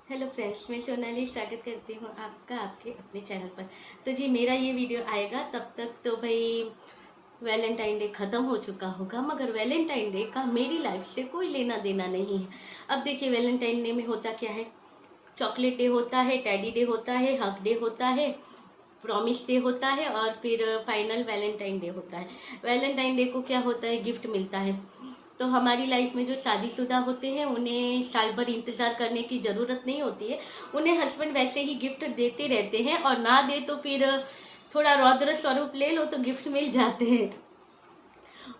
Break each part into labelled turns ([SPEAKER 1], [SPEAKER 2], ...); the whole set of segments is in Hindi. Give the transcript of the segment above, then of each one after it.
[SPEAKER 1] हेलो फ्रेंड्स, मैं सोनाली स्वागत करती हूँ आपका आपके अपने चैनल पर। तो जी मेरा ये वीडियो आएगा तब तक तो भाई वैलेंटाइन डे ख़त्म हो चुका होगा, मगर वैलेंटाइन डे का मेरी लाइफ से कोई लेना देना नहीं है। अब देखिए वैलेंटाइन डे में होता क्या है, चॉकलेट डे होता है, टेडी डे होता है, हग डे होता है, प्रॉमिस डे होता है और फिर फाइनल वैलेंटाइन डे होता है। वैलेंटाइन डे को क्या होता है, गिफ्ट मिलता है। तो हमारी लाइफ में जो शादीशुदा होते हैं उन्हें साल भर इंतज़ार करने की ज़रूरत नहीं होती है। उन्हें हस्बैंड वैसे ही गिफ्ट देते रहते हैं, और ना दे तो फिर थोड़ा रौद्र स्वरूप ले लो तो गिफ्ट मिल जाते हैं।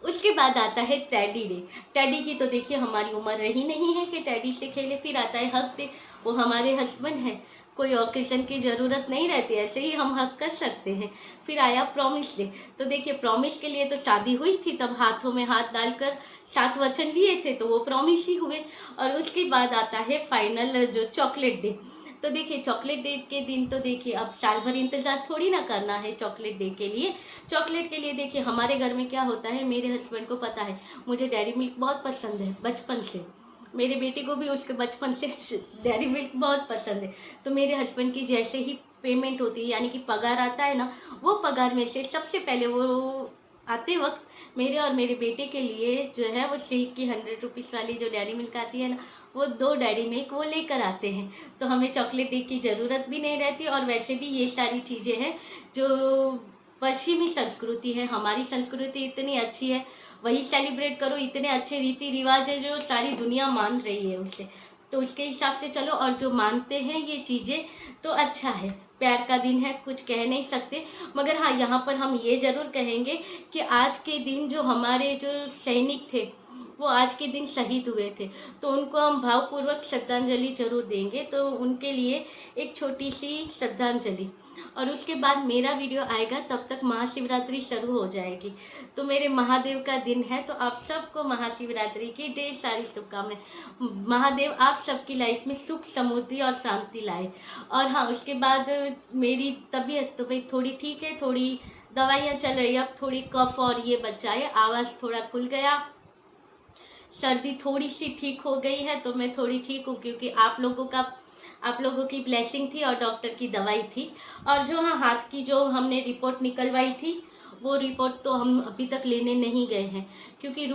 [SPEAKER 1] उसके बाद आता है टैडी डे। टैडी की तो देखिए हमारी उम्र रही नहीं है कि टैडी से खेले। फिर आता है हक डे, वो हमारे हस्बैंड हैं, कोई ओकेजन की ज़रूरत नहीं रहती, ऐसे ही हम हक कर सकते हैं। फिर आया प्रॉमिस डे। तो देखिए प्रॉमिस के लिए तो शादी हुई थी, तब हाथों में हाथ डालकर 7 वचन लिए थे, तो वो प्रॉमिस ही हुए। और उसके बाद आता है फाइनल जो चॉकलेट डे। तो देखिए चॉकलेट डे के दिन तो देखिए अब साल भर इंतज़ार थोड़ी ना करना है चॉकलेट डे के लिए। चॉकलेट के लिए देखिए हमारे घर में क्या होता है, मेरे हस्बैंड को पता है मुझे डेयरी मिल्क बहुत पसंद है बचपन से। मेरे बेटे को भी उसके बचपन से डेयरी मिल्क बहुत पसंद है। तो मेरे हस्बैंड की जैसे ही पेमेंट होती है, यानी कि पगार आता है ना, वो पगार में से सबसे पहले वो आते वक्त मेरे और मेरे बेटे के लिए जो है वो सिल्क की 100 रुपीज़ वाली जो डेयरी मिल्क आती है ना, वो 2 डेयरी मिल्क वो लेकर आते हैं। तो हमें चॉकलेट डे की ज़रूरत भी नहीं रहती। और वैसे भी ये सारी चीज़ें हैं जो पश्चिमी संस्कृति है। हमारी संस्कृति इतनी अच्छी है, वही सेलिब्रेट करो। इतने अच्छे रीति रिवाज है जो सारी दुनिया मान रही है उसे, तो उसके हिसाब से चलो। और जो मानते हैं ये चीज़ें तो अच्छा है, प्यार का दिन है, कुछ कह नहीं सकते। मगर हाँ, यहाँ पर हम ये ज़रूर कहेंगे कि आज के दिन जो हमारे जो सैनिक थे वो आज के दिन शहीद हुए थे, तो उनको हम भावपूर्वक श्रद्धांजलि जरूर देंगे। तो उनके लिए एक छोटी सी श्रद्धांजलि। और उसके बाद मेरा वीडियो आएगा, तब तक महाशिवरात्रि शुरू हो जाएगी। तो मेरे महादेव का दिन है, तो आप सबको महाशिवरात्रि की ढेर सारी शुभकामनाएं। महादेव आप सबकी लाइफ में सुख समृद्धि और शांति लाए। और हाँ, उसके बाद मेरी तबीयत तो भाई थोड़ी ठीक है, थोड़ी दवाइयाँ चल रही है। अब थोड़ी कफ और ये बचा है, आवाज़ थोड़ा खुल गया, सर्दी थोड़ी सी ठीक हो गई है, तो मैं थोड़ी ठीक हूँ, क्योंकि आप लोगों की ब्लेसिंग थी और डॉक्टर की दवाई थी। और जो हाँ, हाथ की जो हमने रिपोर्ट निकलवाई थी, वो रिपोर्ट तो हम अभी तक लेने नहीं गए हैं, क्योंकि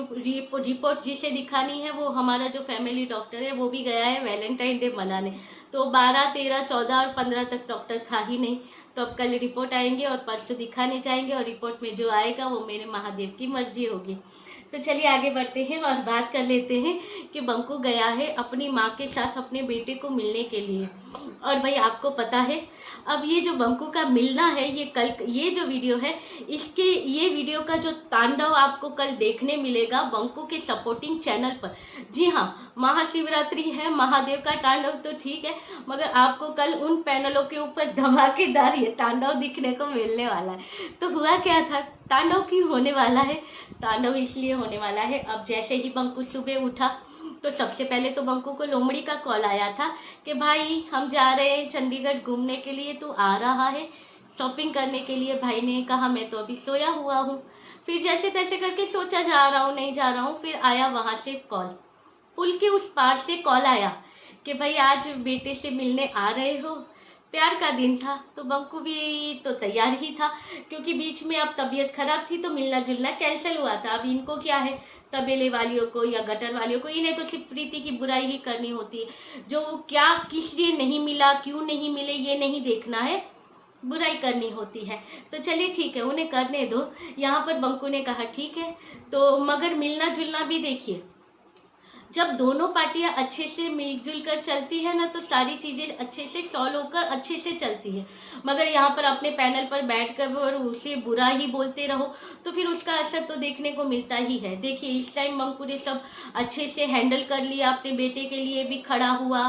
[SPEAKER 1] रिपोर्ट जिसे दिखानी है वो हमारा जो फैमिली डॉक्टर है वो भी गया है वैलेंटाइन डे मनाने। तो 12, 13, 14 और 15 तक डॉक्टर था ही नहीं। तो अब कल रिपोर्ट आएंगे और परसों दिखाने जाएंगे, और रिपोर्ट में जो आएगा वो मेरे महादेव की मर्जी होगी। तो चलिए आगे बढ़ते हैं और बात कर लेते हैं कि बंकू गया है अपनी माँ के साथ अपने बेटे को मिलने के लिए। और भाई आपको पता है, अब ये जो बंकू का मिलना है, ये कल ये जो वीडियो है, इसके ये वीडियो का जो तांडव आपको कल देखने मिलेगा बंकू के सपोर्टिंग चैनल पर। जी हाँ, महाशिवरात्रि है, महादेव का तांडव तो ठीक है, मगर आपको कल उन पैनलों के ऊपर धमाकेदार ये तांडव दिखने को मिलने वाला है। तो हुआ क्या था, तांडव क्यों होने वाला है? तांडव इसलिए होने वाला है, अब जैसे ही बंकू सुबह उठा तो सबसे पहले तो बंकू को लोमड़ी का कॉल आया था कि भाई हम जा रहे हैं चंडीगढ़ घूमने के लिए, तू आ रहा है शॉपिंग करने के लिए? भाई ने कहा मैं तो अभी सोया हुआ हूँ। फिर जैसे तैसे करके सोचा जा रहा हूँ नहीं जा रहा हूँ, फिर आया वहाँ से कॉल, पुल के उस पार से कॉल आया कि भाई आज बेटे से मिलने आ रहे हो। प्यार का दिन था तो बंकू भी तो तैयार ही था, क्योंकि बीच में अब तबीयत खराब थी तो मिलना जुलना कैंसिल हुआ था। अब इनको क्या है, तबेले वालियों को या गटर वालियों को, इन्हें तो सिर्फ प्रीति की बुराई ही करनी होती है। जो क्या किस लिए नहीं मिला, क्यों नहीं मिले, ये नहीं देखना है, बुराई करनी होती है। तो चलिए ठीक है, उन्हें करने दो। यहाँ पर बंकू ने कहा ठीक है, तो मगर मिलना जुलना भी देखिए, जब दोनों पार्टियां अच्छे से मिलजुल कर चलती है ना, तो सारी चीज़ें अच्छे से सॉल्व होकर अच्छे से चलती है। मगर यहाँ पर अपने पैनल पर बैठकर और उसे बुरा ही बोलते रहो तो फिर उसका असर तो देखने को मिलता ही है। देखिए इस टाइम बंकू ने सब अच्छे से हैंडल कर लिया, अपने बेटे के लिए भी खड़ा हुआ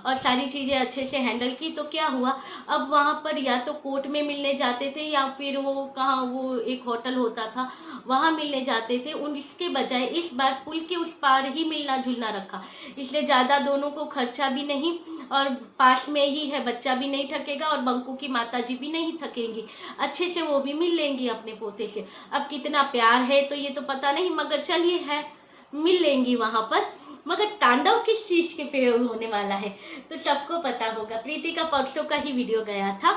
[SPEAKER 1] और सारी चीज़ें अच्छे से हैंडल की। तो क्या हुआ, अब वहाँ पर या तो कोर्ट में मिलने जाते थे, या फिर वो कहाँ, वो एक होटल होता था वहाँ मिलने जाते थे। उसके बजाय इस बार पुल के उस पार ही मिलना जुलना रखा, इसलिए ज़्यादा दोनों को खर्चा भी नहीं, और पास में ही है, बच्चा भी नहीं थकेगा और बंकू की माताजी भी नहीं थकेंगी, अच्छे से वो भी मिल लेंगी अपने पोते से। अब कितना प्यार है तो ये तो पता नहीं, मगर चलिए है, मिल लेंगी वहाँ पर। मगर तांडव किस चीज़ के पे होने वाला है तो सबको पता होगा। प्रीति का परसों का ही वीडियो गया था,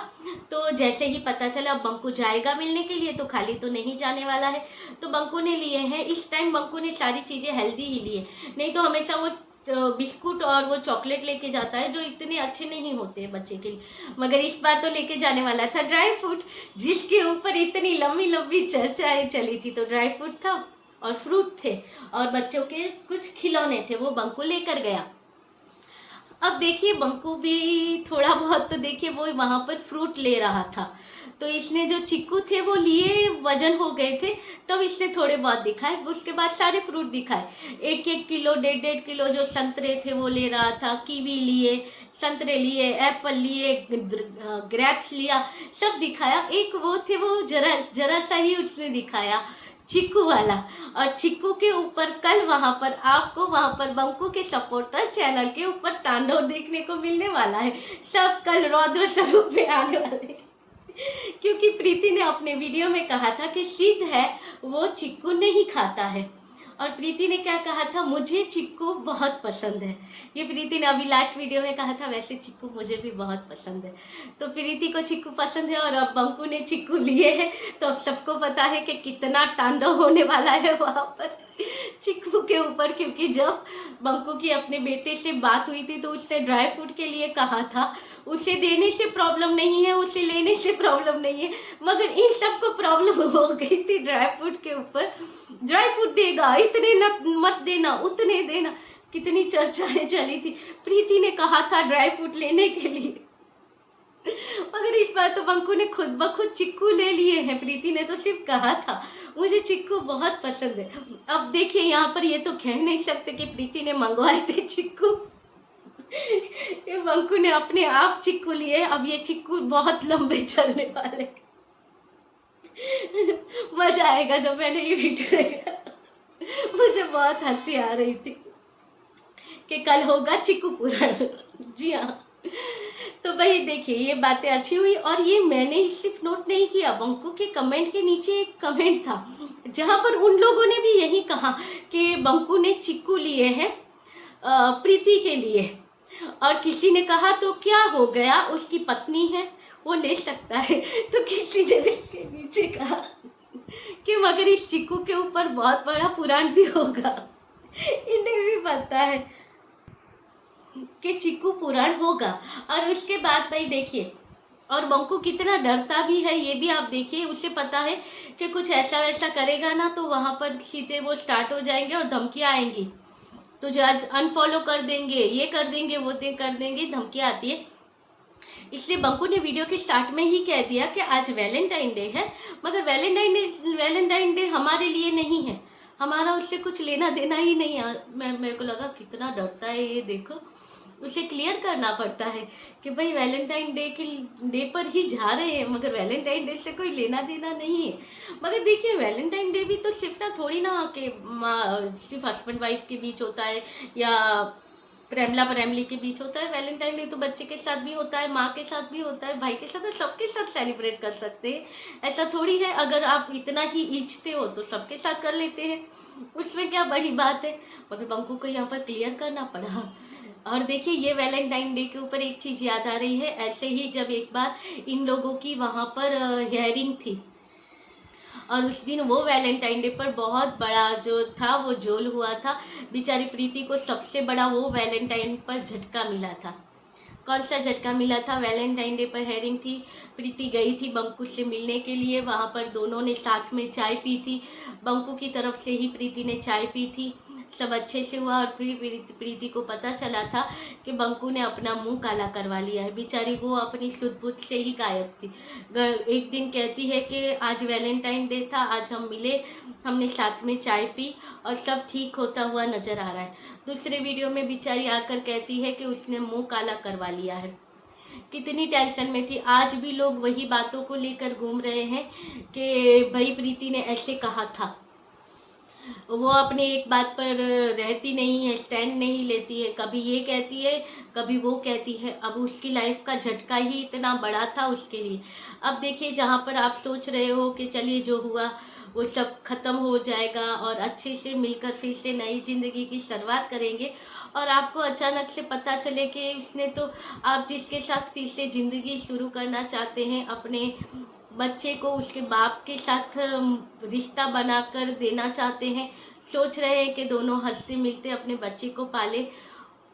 [SPEAKER 1] तो जैसे ही पता चला अब बंकू जाएगा मिलने के लिए तो खाली तो नहीं जाने वाला है, तो बंकू ने लिए हैं। इस टाइम बंकू ने सारी चीज़ें हेल्दी ही लिए, नहीं तो हमेशा वो बिस्कुट और वो चॉकलेट लेके जाता है जो इतने अच्छे नहीं होते हैं बच्चे के लिए। मगर इस बार तो लेके जाने वाला था ड्राई फ्रूट, जिसके ऊपर इतनी लंबी लंबी चर्चाएं चली थी। तो ड्राई फ्रूट था और फ्रूट थे और बच्चों के कुछ खिलौने थे, वो बंकू लेकर गया। अब देखिए बंकू भी थोड़ा बहुत तो देखिए वो वहाँ पर फ्रूट ले रहा था, तो इसने जो चिक्कू थे वो लिए, वजन हो गए थे, तब इसने थोड़े बहुत दिखाए। उसके बाद सारे फ्रूट दिखाए, 1-1 किलो 1.5-1.5 किलो जो संतरे थे वो ले रहा था, कीवी लिए, संतरे लिए, एप्पल लिए, ग्रेप्स लिया, सब दिखाया। एक वो थे वो जरा जरा सा ही उसने दिखाया, चिक्कू वाला। और चिक्कू के ऊपर कल वहां पर आपको वहां पर बंकू के सपोर्टर चैनल के ऊपर तांडव देखने को मिलने वाला है। सब कल रौद्र स्वरूप में आने वाले हैं। क्योंकि प्रीति ने अपने वीडियो में कहा था कि सिद्ध है वो चिक्कू नहीं खाता है, और प्रीति ने क्या कहा था, मुझे चिक्कू बहुत पसंद है। ये प्रीति ने अभी लास्ट वीडियो में कहा था, वैसे चिक्कू मुझे भी बहुत पसंद है। तो प्रीति को चिक्कू पसंद है और अब बंकू ने चिक्कू लिए हैं, तो अब सबको पता है कि कितना तांडव होने वाला है वहाँ पर चिक्कू के ऊपर। क्योंकि जब बंकू की अपने बेटे से बात हुई थी तो उससे ड्राई फ्रूट के लिए कहा था, उसे देने से प्रॉब्लम नहीं है, उसे लेने से प्रॉब्लम नहीं है, मगर इन सबको प्रॉब्लम हो गई थी ड्राई फ्रूट के ऊपर। ड्राई फ्रूट देगा, इतने मत देना, उतने देना, कितनी चर्चाएं चली थी। प्रीति ने कहा था ड्राई फ्रूट लेने के लिए, मगर इस बार तो बंकू ने खुद ब खुद चिक्कू ले लिए हैं। प्रीति ने तो सिर्फ कहा था मुझे चिक्कू बहुत पसंद है। अब देखिए यहाँ पर ये तो कह नहीं सकते कि प्रीति ने मंगवाए थे चिक्कू, ये बंकू ने अपने आप चिक्कू लिए। अब ये चिक्कू बहुत लंबे चलने वाले, मजा आएगा। जब मैंने ये वीडियो देखा मुझे बहुत हंसी आ रही थी कि कल होगा चिक्कू पुराण। जी हाँ, तो भाई देखिए ये बातें अच्छी हुई। और ये मैंने सिर्फ नोट नहीं किया, बंकू के कमेंट के नीचे एक कमेंट था जहाँ पर उन लोगों ने भी यही कहा कि बंकू ने चिक्कू लिए हैं प्रीति के लिए। और किसी ने कहा तो क्या हो गया, उसकी पत्नी है वो ले सकता है। तो किसी ने इसके नीचे कहा कि मगर इस चिक्कू के ऊपर बहुत बड़ा पुराण भी होगा। इन्हें भी पता है कि चिक्कू पुराण होगा। और उसके बाद भाई देखिए, और बंकू कितना डरता भी है ये भी आप देखिए। उसे पता है कि कुछ ऐसा वैसा करेगा ना तो वहाँ पर सीधे वो स्टार्ट हो जाएंगे और धमकियाँ आएंगी, तो जज अनफॉलो कर देंगे, ये कर देंगे, वो कर देंगे, धमकियाँ आती है। इसलिए बंकू ने वीडियो के स्टार्ट में ही कह दिया कि आज वैलेंटाइन डे है, मगर वैलेंटाइन डे हमारे लिए नहीं है, हमारा उससे कुछ लेना देना ही नहीं है। मेरे को लगा कितना डरता है ये, देखो उसे क्लियर करना पड़ता है कि भाई वैलेंटाइन डे के डे पर ही जा रहे हैं, मगर वैलेंटाइन डे से कोई लेना देना नहीं है। मगर देखिए वैलेंटाइन डे भी तो सिर्फ ना थोड़ी ना कि सिर्फ हस्बैंड वाइफ के बीच होता है या प्रेमला प्रेमली के बीच होता है। वैलेंटाइन डे तो बच्चे के साथ भी होता है, माँ के साथ भी होता है, भाई के साथ, सबके साथ सेलिब्रेट कर सकते हैं। ऐसा थोड़ी है अगर आप इतना ही इच्छते हो तो सबके साथ कर लेते हैं, उसमें क्या बड़ी बात है। मगर बंकू को यहाँ पर क्लियर करना पड़ा। और देखिए ये वैलेंटाइन डे के ऊपर एक चीज़ याद आ रही है, ऐसे ही जब एक बार इन लोगों की वहाँ पर हियरिंग थी और उस दिन वो वैलेंटाइन डे पर बहुत बड़ा जो था वो झोल हुआ था। बेचारी प्रीति को सबसे बड़ा वो वैलेंटाइन पर झटका मिला था। कौन सा झटका मिला था, वैलेंटाइन डे पर हेयरिंग थी, प्रीति गई थी बंकू से मिलने के लिए, वहाँ पर दोनों ने साथ में चाय पी थी, बंकू की तरफ से ही प्रीति ने चाय पी थी, सब अच्छे से हुआ। और फिर प्रीति को पता चला था कि बंकू ने अपना मुंह काला करवा लिया है। बेचारी वो अपनी सुध बुध से ही गायब थी। एक दिन कहती है कि आज वैलेंटाइन डे था, आज हम मिले, हमने साथ में चाय पी और सब ठीक होता हुआ नज़र आ रहा है। दूसरे वीडियो में बेचारी आकर कहती है कि उसने मुंह काला करवा लिया है। कितनी टेंशन में थी। आज भी लोग वही बातों को लेकर घूम रहे हैं कि भाई प्रीति ने ऐसे कहा था। वो अपने एक बात पर रहती नहीं है, स्टैंड नहीं लेती है, कभी ये कहती है कभी वो कहती है। अब उसकी लाइफ का झटका ही इतना बड़ा था उसके लिए। अब देखिए, जहाँ पर आप सोच रहे हो कि चलिए जो हुआ वो सब ख़त्म हो जाएगा और अच्छे से मिलकर फिर से नई ज़िंदगी की शुरुआत करेंगे, और आपको अचानक से पता चले कि उसने तो, आप जिसके साथ फिर से ज़िंदगी शुरू करना चाहते हैं, अपने बच्चे को उसके बाप के साथ रिश्ता बनाकर देना चाहते हैं, सोच रहे हैं कि दोनों हंसते मिलते अपने बच्चे को पाले,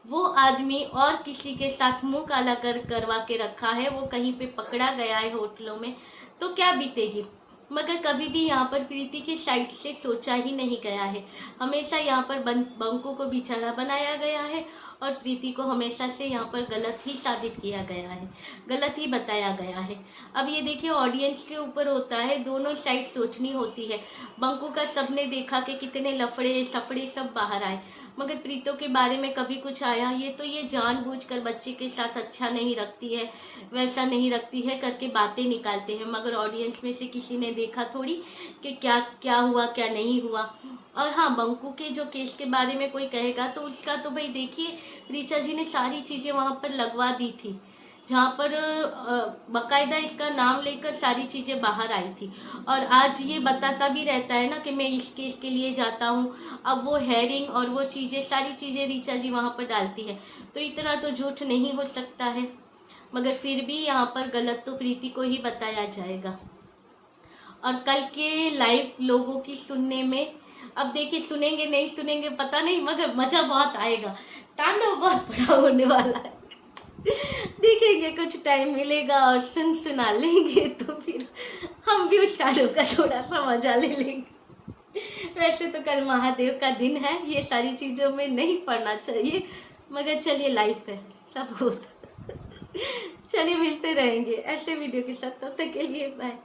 [SPEAKER 1] वो आदमी और किसी के साथ मुंह काला करवा के रखा है, वो कहीं पे पकड़ा गया है होटलों में, तो क्या बीतेगी। मगर कभी भी यहाँ पर प्रीति की साइड से सोचा ही नहीं गया है। हमेशा यहाँ पर बंकू को बेचारा बनाया गया है और प्रीति को हमेशा से यहाँ पर गलत ही साबित किया गया है, गलत ही बताया गया है। अब ये देखिए, ऑडियंस के ऊपर होता है, दोनों साइड सोचनी होती है। बंकू का सबने देखा कि कितने लफड़े सफड़े सब बाहर आए, मगर प्रीतों के बारे में कभी कुछ आया, ये तो ये जानबूझकर बच्चे के साथ अच्छा नहीं रखती है, वैसा नहीं रखती है करके बातें निकालते हैं, मगर ऑडियंस में से किसी ने देखा थोड़ी कि क्या क्या हुआ क्या नहीं हुआ। और हाँ, बंकू के जो केस के बारे में कोई कहेगा तो उसका तो भाई देखिए, ऋचा जी ने सारी चीज़ें वहाँ पर लगवा दी थी, जहाँ पर बकायदा इसका नाम लेकर सारी चीज़ें बाहर आई थी। और आज ये बताता भी रहता है ना कि मैं इस केस के लिए जाता हूँ। अब वो हेयरिंग और वो चीज़ें, सारी चीज़ें ऋचा जी वहाँ पर डालती है, तो इतना तो झूठ नहीं हो सकता है। मगर फिर भी यहाँ पर गलत तो प्रीति को ही बताया जाएगा। और कल के लाइव लोगों की सुनने में, अब देखिए सुनेंगे नहीं सुनेंगे पता नहीं, मगर मज़ा बहुत आएगा, तांडव बहुत बड़ा होने वाला है। देखेंगे, कुछ टाइम मिलेगा और सुना लेंगे तो फिर हम भी उस तांडव का थोड़ा सा मजा ले लेंगे। वैसे तो कल महादेव का दिन है, ये सारी चीज़ों में नहीं पड़ना चाहिए, मगर चलिए लाइफ है, सब होता। चलिए मिलते रहेंगे ऐसे वीडियो के साथ, तब तक के लिए बाय।